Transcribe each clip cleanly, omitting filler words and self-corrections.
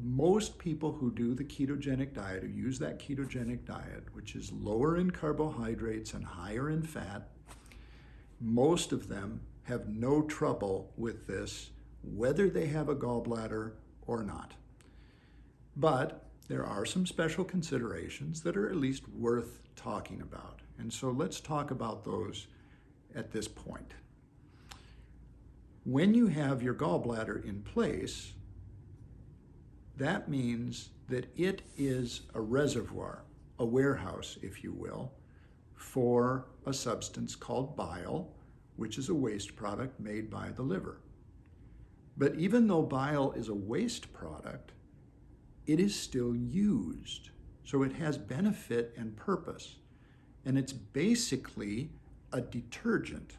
most people who do the ketogenic diet, who use that ketogenic diet, which is lower in carbohydrates and higher in fat, most of them have no trouble with this, whether they have a gallbladder or not. But there are some special considerations that are at least worth talking about. And so let's talk about those at this point. When you have your gallbladder in place, that means that it is a reservoir, a warehouse, if you will, for a substance called bile, which is a waste product made by the liver. But even though bile is a waste product, it is still used. So it has benefit and purpose. And it's basically a detergent.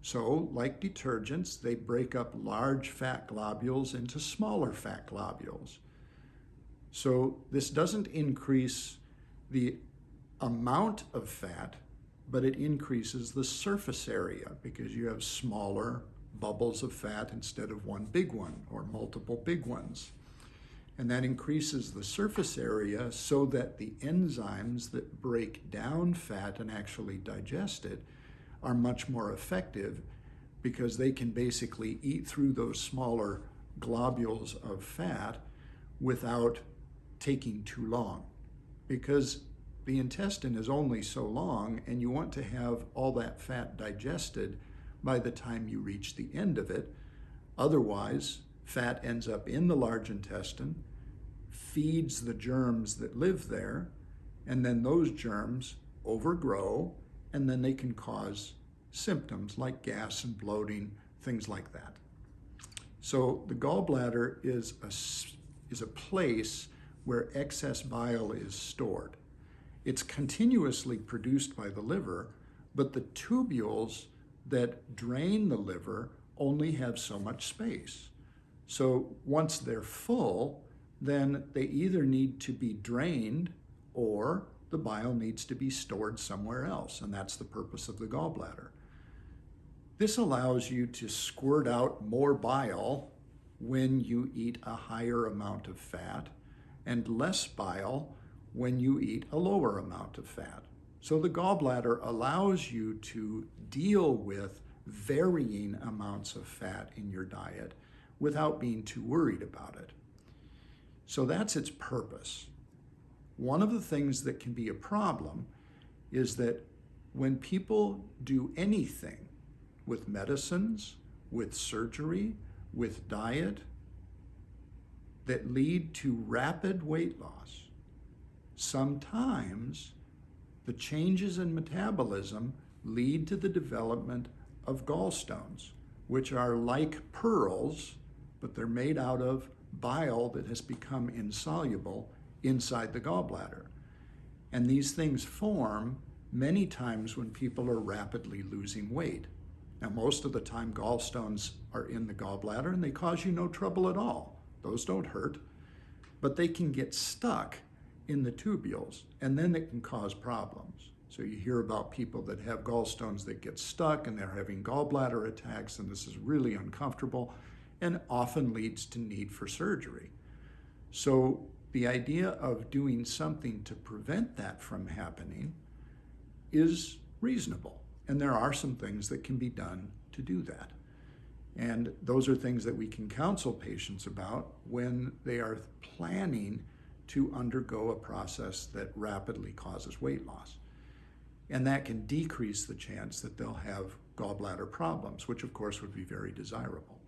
So, like detergents, they break up large fat globules into smaller fat globules. So this doesn't increase the amount of fat, but it increases the surface area because you have smaller bubbles of fat instead of one big one or multiple big ones. And that increases the surface area so that the enzymes that break down fat and actually digest it are much more effective because they can basically eat through those smaller globules of fat without taking too long. Because the intestine is only so long, and you want to have all that fat digested by the time you reach the end of it. Otherwise, fat ends up in the large intestine, feeds the germs that live there, and then those germs overgrow, and then they can cause symptoms like gas and bloating, things like that. So the gallbladder is a place where excess bile is stored. It's continuously produced by the liver, but the tubules that drain the liver only have so much space. So once they're full, then they either need to be drained or the bile needs to be stored somewhere else, and that's the purpose of the gallbladder. This allows you to squirt out more bile when you eat a higher amount of fat and less bile when you eat a lower amount of fat. So the gallbladder allows you to deal with varying amounts of fat in your diet without being too worried about it. So that's its purpose. One of the things that can be a problem is that when people do anything with medicines, with surgery, with diet that lead to rapid weight loss, sometimes the changes in metabolism lead to the development of gallstones, which are like pearls, but they're made out of bile that has become insoluble inside the gallbladder. And these things form many times when people are rapidly losing weight. Now, most of the time, gallstones are in the gallbladder and they cause you no trouble at all. Those don't hurt, but they can get stuck in the tubules, and then it can cause problems. So you hear about people that have gallstones that get stuck and they're having gallbladder attacks, and this is really uncomfortable and often leads to need for surgery. So the idea of doing something to prevent that from happening is reasonable. And there are some things that can be done to do that. And those are things that we can counsel patients about when they are planning to undergo a process that rapidly causes weight loss. And that can decrease the chance that they'll have gallbladder problems, which of course would be very desirable.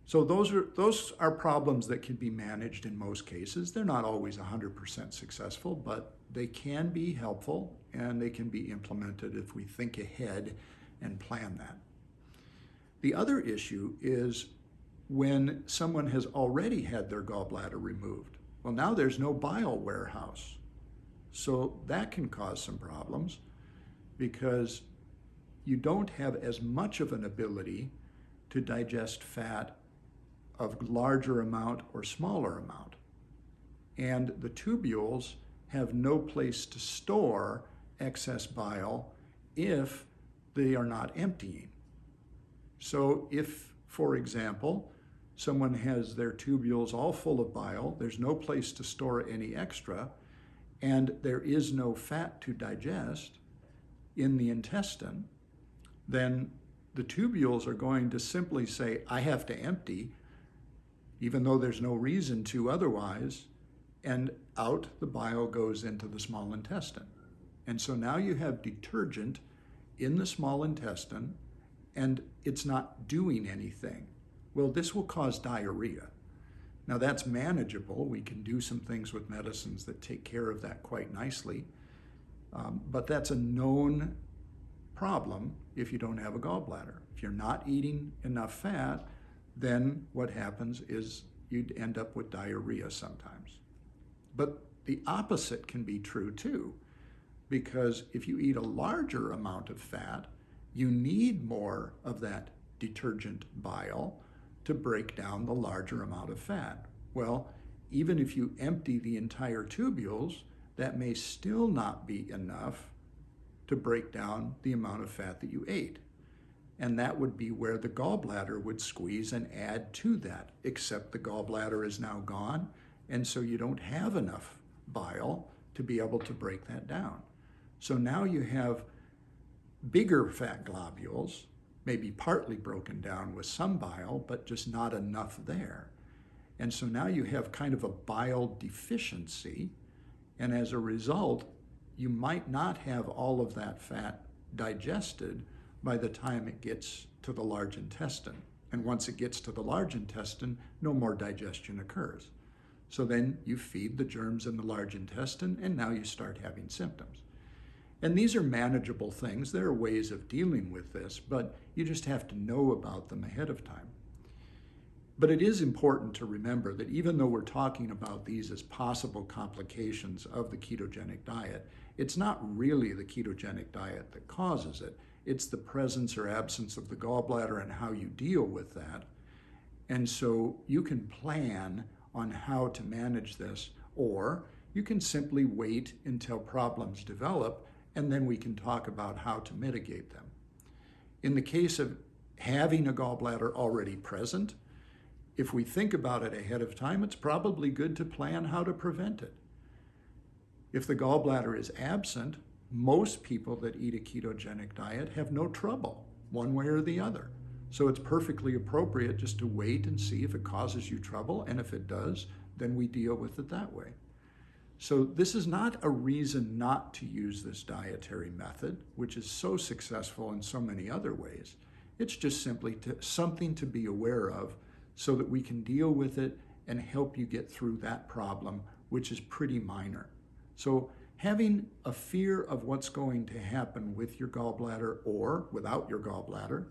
So those are problems that can be managed in most cases. They're not always 100% successful, but they can be helpful and they can be implemented if we think ahead and plan that. The other issue is when someone has already had their gallbladder removed. Well, now there's no bile warehouse. So that can cause some problems because you don't have as much of an ability to digest fat of larger amount or smaller amount. And the tubules have no place to store excess bile if they are not emptying. So if, for example, someone has their tubules all full of bile, there's no place to store any extra, and there is no fat to digest in the intestine, then the tubules are going to simply say, I have to empty, even though there's no reason to otherwise, and out the bile goes into the small intestine. And so now you have detergent in the small intestine, and it's not doing anything. Well, this will cause diarrhea. Now that's manageable. We can do some things with medicines that take care of that quite nicely, but that's a known problem if you don't have a gallbladder. If you're not eating enough fat, then what happens is you'd end up with diarrhea sometimes. But the opposite can be true too, because if you eat a larger amount of fat, you need more of that detergent bile to break down the larger amount of fat. Well, even if you empty the entire tubules, that may still not be enough to break down the amount of fat that you ate. And that would be where the gallbladder would squeeze and add to that, except the gallbladder is now gone, and so you don't have enough bile to be able to break that down. So now you have bigger fat globules, maybe partly broken down with some bile, but just not enough there. And so now you have kind of a bile deficiency, and as a result, you might not have all of that fat digested by the time it gets to the large intestine. And once it gets to the large intestine, no more digestion occurs. So then you feed the germs in the large intestine, and now you start having symptoms. And these are manageable things. There are ways of dealing with this, but you just have to know about them ahead of time. But it is important to remember that even though we're talking about these as possible complications of the ketogenic diet, it's not really the ketogenic diet that causes it. It's the presence or absence of the gallbladder and how you deal with that. And so you can plan on how to manage this, or you can simply wait until problems develop, and then we can talk about how to mitigate them. In the case of having a gallbladder already present, if we think about it ahead of time, it's probably good to plan how to prevent it. If the gallbladder is absent, most people that eat a ketogenic diet have no trouble, one way or the other. So it's perfectly appropriate just to wait and see if it causes you trouble, and if it does, then we deal with it that way. So this is not a reason not to use this dietary method, which is so successful in so many other ways. It's just simply something to be aware of so that we can deal with it and help you get through that problem, which is pretty minor. So having a fear of what's going to happen with your gallbladder or without your gallbladder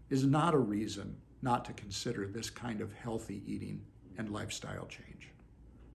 is not a reason not to consider this kind of healthy eating and lifestyle change.